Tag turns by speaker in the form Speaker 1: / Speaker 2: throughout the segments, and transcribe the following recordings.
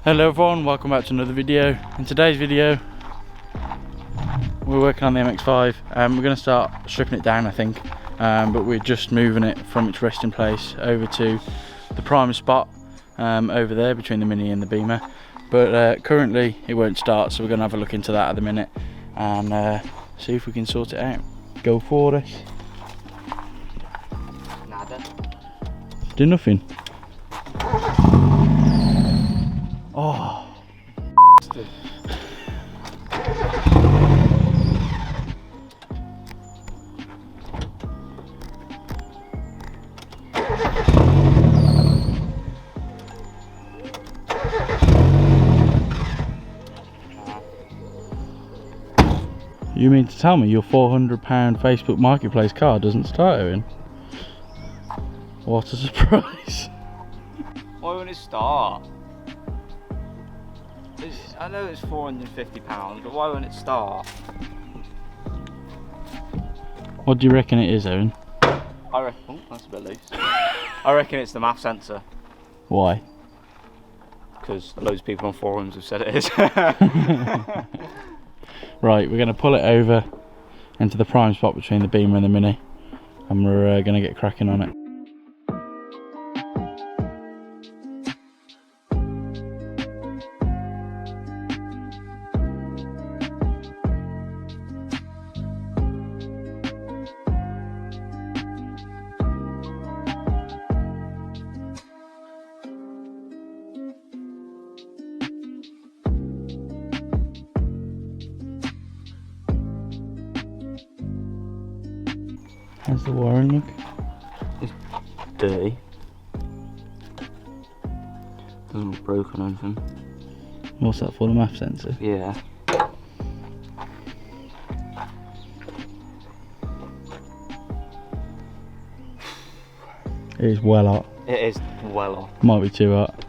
Speaker 1: Hello everyone, welcome back to another video. In today's video we're working on the MX5 and we're going to start stripping it down, I think, but we're just moving it from its resting place over to the prime spot over there between the Mini and the Beamer, but currently it won't start, so we're going to have a look into that at the minute and see if we can sort it out. Go for it.
Speaker 2: Nada.
Speaker 1: Do nothing. Oh. You mean to tell me your £400 Facebook Marketplace car doesn't start, Owen? What a surprise.
Speaker 2: Why won't it start? I know it's £450, but why won't it start?
Speaker 1: What do you reckon it is, Owen?
Speaker 2: I reckon, oh, that's a bit loose. I reckon it's the MAF sensor.
Speaker 1: Why?
Speaker 2: Because loads of people on forums have said it is.
Speaker 1: Right, we're going to pull it over into the prime spot between the Beamer and the Mini, and we're going to get cracking on it. How's the wiring look?
Speaker 2: It's dirty. Doesn't look broken or anything.
Speaker 1: What's that for, the MAF sensor?
Speaker 2: Yeah.
Speaker 1: It is well hot.
Speaker 2: It is well hot.
Speaker 1: Might be too hot.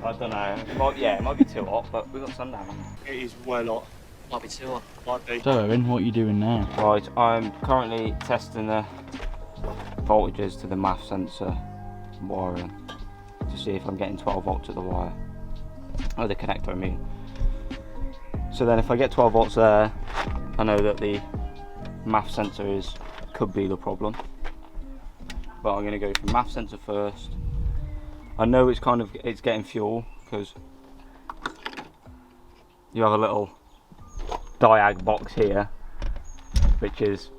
Speaker 2: I don't know. It might be too hot, but we've got sundown.
Speaker 3: It is well hot.
Speaker 2: Might be too hot.
Speaker 3: Might be.
Speaker 1: So Owen, what are you doing now?
Speaker 2: Right, I'm currently testing the voltages to the MAF sensor wiring to see if I'm getting 12 volts at the wire, or the connector I mean. So then if I get 12 volts there, I know that the MAF sensor could be the problem. But I'm going to go for MAF sensor first. I know it's getting fuel because you have a little diag box here which is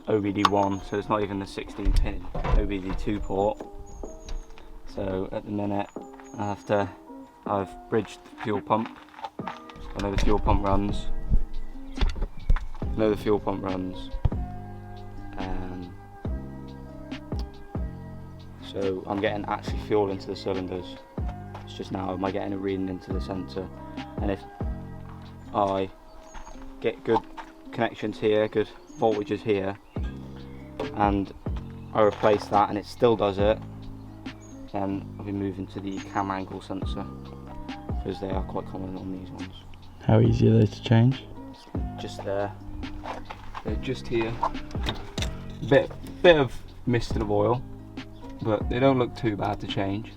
Speaker 2: OBD1, so it's not even the 16 pin OBD2 port. So at the minute I've bridged the fuel pump. I know the fuel pump runs. So I'm getting actually fuel into the cylinders. It's just now am I getting a reading into the sensor, and if I get good connections here, good voltages here, and I replace that and it still does it, then I'll be moving to the cam angle sensor because they are quite common on these ones.
Speaker 1: How easy are they to change?
Speaker 2: Just there. They're just here. Bit of mist of oil, but they don't look too bad to change.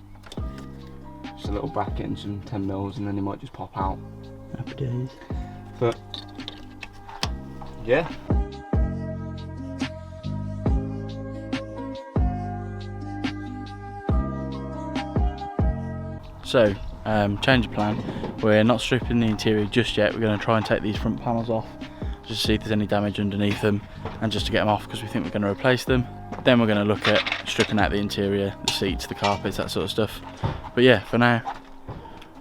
Speaker 2: Just a little bracket and some 10 mils, and then they might just pop out.
Speaker 1: Happy days.
Speaker 2: But yeah.
Speaker 1: So, change of plan. We're not stripping the interior just yet. We're going to try and take these front panels off, just to see if there's any damage underneath them, and just to get them off because we think we're going to replace them. Then we're going to look at stripping out the interior, the seats, the carpets, that sort of stuff. But yeah, for now,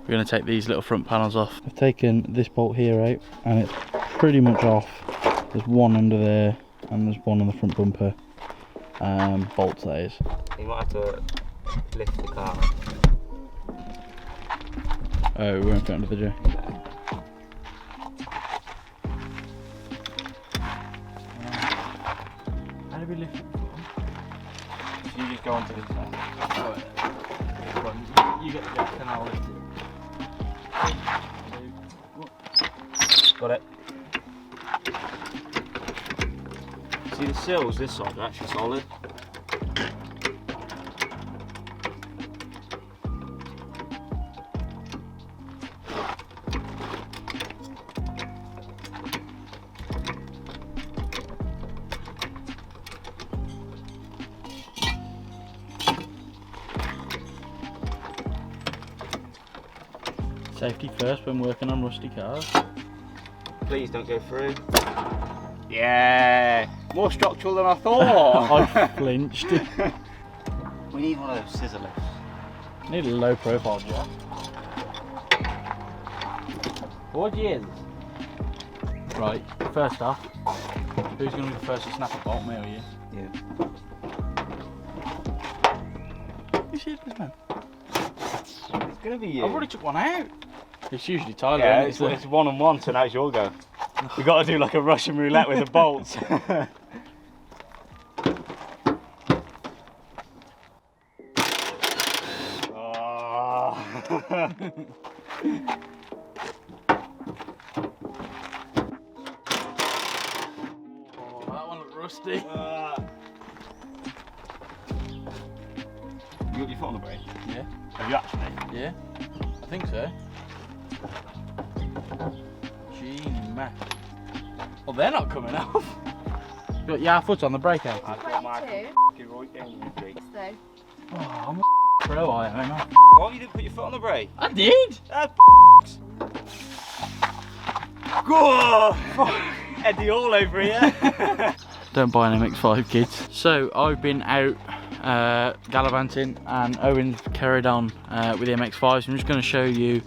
Speaker 1: we're going to take these little front panels off. I've taken this bolt here out, and it's pretty much off. There's one under there, and there's one on the front bumper. Bolts, that is.
Speaker 2: You might have to lift the car.
Speaker 1: Oh, we won't fit under the jack. How do we lift it before?
Speaker 2: If you just go onto this side.
Speaker 1: You get the jack and I'll lift it.
Speaker 2: Got it. See, the sills this side are actually solid.
Speaker 1: Safety first when working on rusty cars.
Speaker 2: Please don't go through. Yeah, more structural than I thought.
Speaker 1: I flinched.
Speaker 2: We need one of those scissor lifts.
Speaker 1: Need a low profile job. 4 years. Right, first off, who's going to be the first to snap a bolt, me or you?
Speaker 2: Yeah.
Speaker 1: You serious, man?
Speaker 2: It's gonna be you.
Speaker 1: I've already took one out. It's usually Tyler.
Speaker 2: Yeah,
Speaker 1: isn't it?
Speaker 2: it's 1-on-1, so now it's your go. We got to do like a Russian roulette with the bolts. Oh.
Speaker 1: Oh, that one looked rusty.
Speaker 2: You got your foot on the brake?
Speaker 1: Yeah.
Speaker 2: Have you actually?
Speaker 1: Yeah, I think so. Gee, Mac. Well, they're not coming off. You got your foot on the brake out.
Speaker 2: I've got my
Speaker 3: 22.
Speaker 2: f***ing right down in the brake.
Speaker 3: So,
Speaker 1: Oh, I'm a pro, I am, ain't I?
Speaker 2: Why you didn't put your foot on the brake?
Speaker 1: I did!
Speaker 2: That's Go! Eddie all over here.
Speaker 1: Don't buy an MX5, kids. So, I've been out gallivanting and Owen's carried on with the MX5. So I'm just going to show you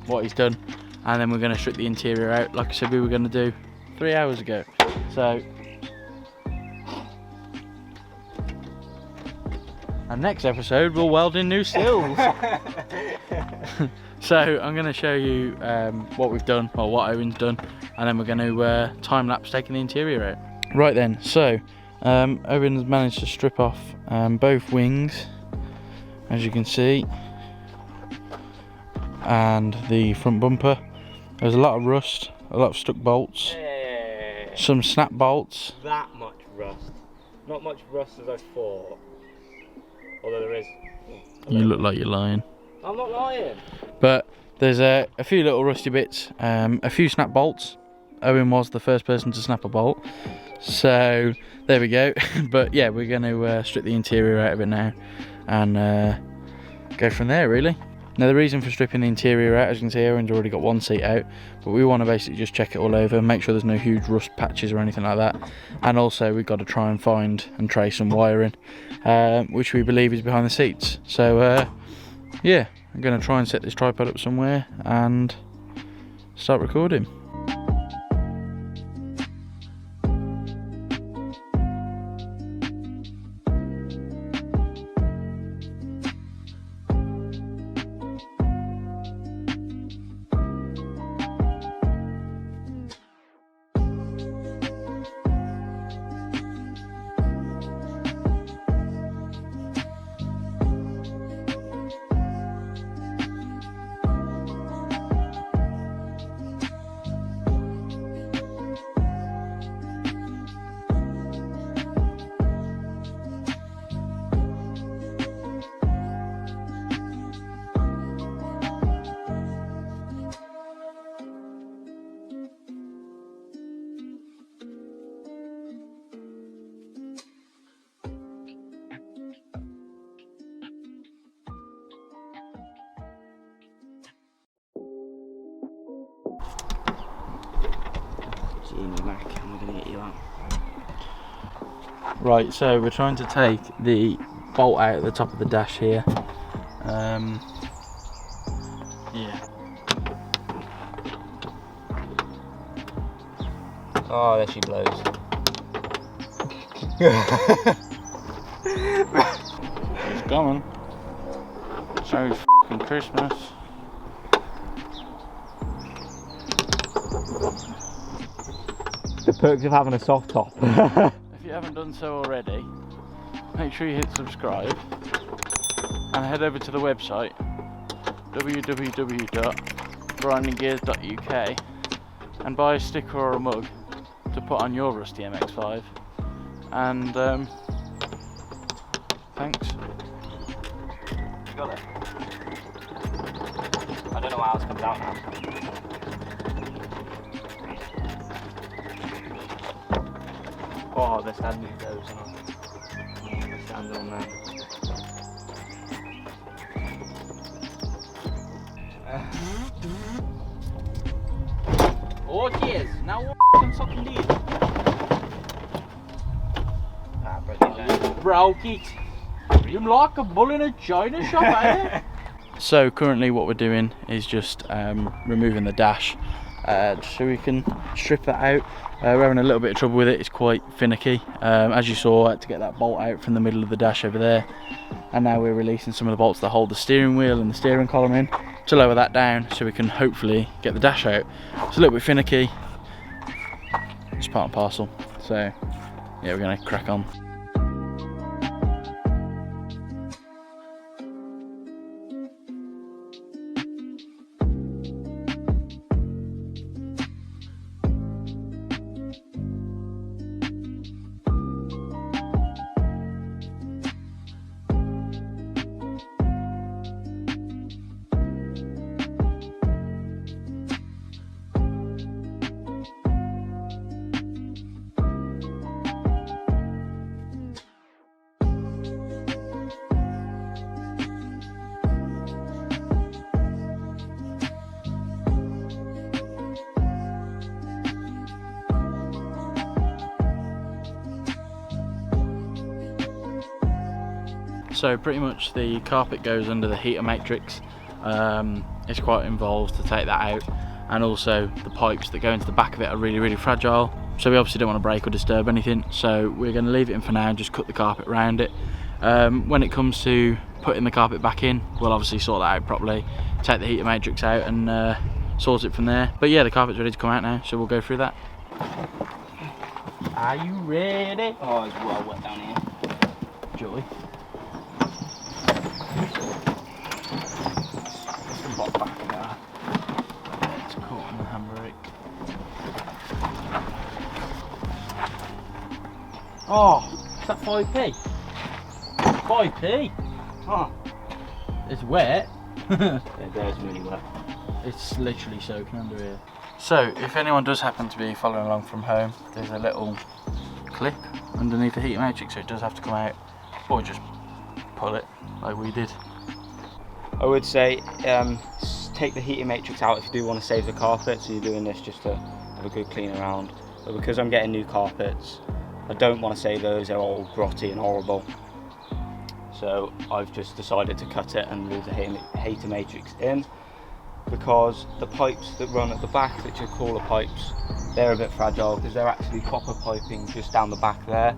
Speaker 1: what he's done and then we're going to strip the interior out like I said we were going to do 3 hours ago. So, and next episode we'll weld in new sills. So I'm going to show you what we've done, or what Owen's done, and then we're going to time lapse taking the interior out. Right then, so Owen's managed to strip off both wings, as you can see, and the front bumper. There's a lot of rust, a lot of stuck bolts, some snap bolts.
Speaker 2: That much rust. Not much rust as I thought. Although there is.
Speaker 1: You look like you're lying.
Speaker 2: I'm not lying.
Speaker 1: But there's a few little rusty bits, a few snap bolts. Owen was the first person to snap a bolt. So there we go. But yeah, we're going to strip the interior out of it now and go from there really. Now the reason for stripping the interior out, as you can see, Owen's already got one seat out, but we want to basically just check it all over, make sure there's no huge rust patches or anything like that. And also we've got to try and find and trace some wiring, which we believe is behind the seats. So yeah, I'm going to try and set this tripod up somewhere and start recording.
Speaker 2: Jamie Mac, I'm going to get you out.
Speaker 1: Right, so we're trying to take the bolt out at the top of the dash here. Yeah.
Speaker 2: Oh, there she blows.
Speaker 1: It's coming. So f***ing Christmas.
Speaker 2: The perks of having a soft top.
Speaker 1: If you haven't done so already, make sure you hit subscribe and head over to the website www.grindinggears.uk and buy a sticker or a mug to put on your rusty MX5. And thanks.
Speaker 2: Got it. I don't know how else comes out now. Oh, they're standing those on. They're standing on there.
Speaker 1: Oh cheers, now what fucking deal?
Speaker 2: Ah,
Speaker 1: Broke it. You like a bull in a china shop, eh? So currently what we're doing is just removing the dash so we can strip that out. We're having a little bit of trouble with it, it's quite finicky. As you saw, I had to get that bolt out from the middle of the dash over there, and now we're releasing some of the bolts that hold the steering wheel and the steering column in to lower that down so we can hopefully get the dash out. It's a little bit finicky, it's part and parcel, so yeah, we're going to crack on. So pretty much the carpet goes under the heater matrix. It's quite involved to take that out, and also the pipes that go into the back of it are really fragile, so we obviously don't want to break or disturb anything, so we're going to leave it in for now and just cut the carpet around it. When it comes to putting the carpet back in, we'll obviously sort that out properly, take the heater matrix out and sort it from there. But yeah, the carpet's ready to come out now, so we'll go through that. Are you ready?
Speaker 2: Oh, it's well wet down here.
Speaker 1: Joy. It's caught on the handbrake. Oh, is that 5p? 5p?
Speaker 2: Oh.
Speaker 1: It's wet.
Speaker 2: Yeah, there's really wet.
Speaker 1: It's literally soaking under here. So, if anyone does happen to be following along from home, there's a little clip underneath the heater matrix, so it does have to come out, or just pull it like we did.
Speaker 2: I would say take the heating matrix out if you do want to save the carpet, so you're doing this just to have a good clean around. But because I'm getting new carpets, I don't want to save those, they're all grotty and horrible. So I've just decided to cut it and leave the heater matrix in, because the pipes that run at the back, which are cooler pipes, they're a bit fragile because they're actually copper piping just down the back there.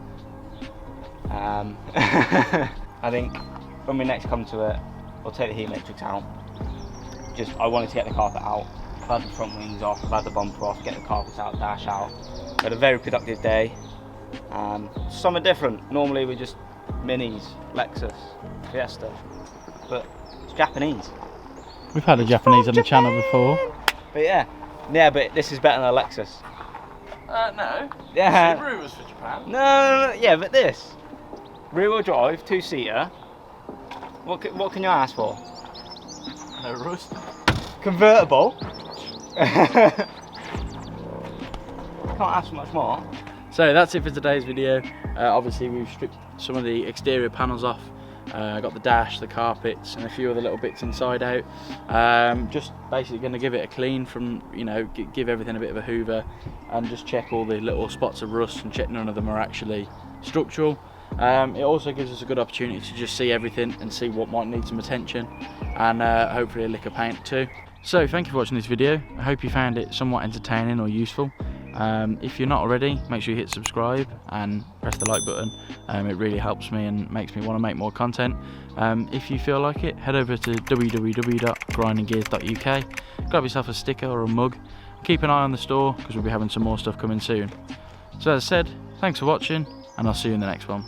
Speaker 2: I think when we next come to it, I'll take the heat matrix out. I wanted to get the carpet out. I've had the front wings off, I've had the bumper off, get the carpets out, dash out. Had a very productive day. Something different. Normally we're just Minis, Lexus, Fiesta, but it's Japanese.
Speaker 1: We've had a Japanese on the channel before.
Speaker 2: But yeah, but this is better than a Lexus.
Speaker 1: No.
Speaker 2: Yeah.
Speaker 1: Subaru was for Japan.
Speaker 2: No, yeah, but this rear-wheel drive, two-seater. What can you ask for?
Speaker 1: No rust.
Speaker 2: Convertible. Can't ask for much more.
Speaker 1: So that's it for today's video. Obviously we've stripped some of the exterior panels off. Got the dash, the carpets, and a few other little bits inside out. Just basically going to give it a clean from, give everything a bit of a hoover, and just check all the little spots of rust and check none of them are actually structural. It also gives us a good opportunity to just see everything and see what might need some attention, and hopefully a lick of paint too. So thank you for watching this video. I hope you found it somewhat entertaining or useful. If you're not already, make sure you hit subscribe and press the like button. It really helps me and makes me want to make more content. If you feel like it, head over to www.grindinggears.uk, grab yourself a sticker or a mug, keep an eye on the store because we'll be having some more stuff coming soon. So as I said, thanks for watching, and I'll see you in the next one.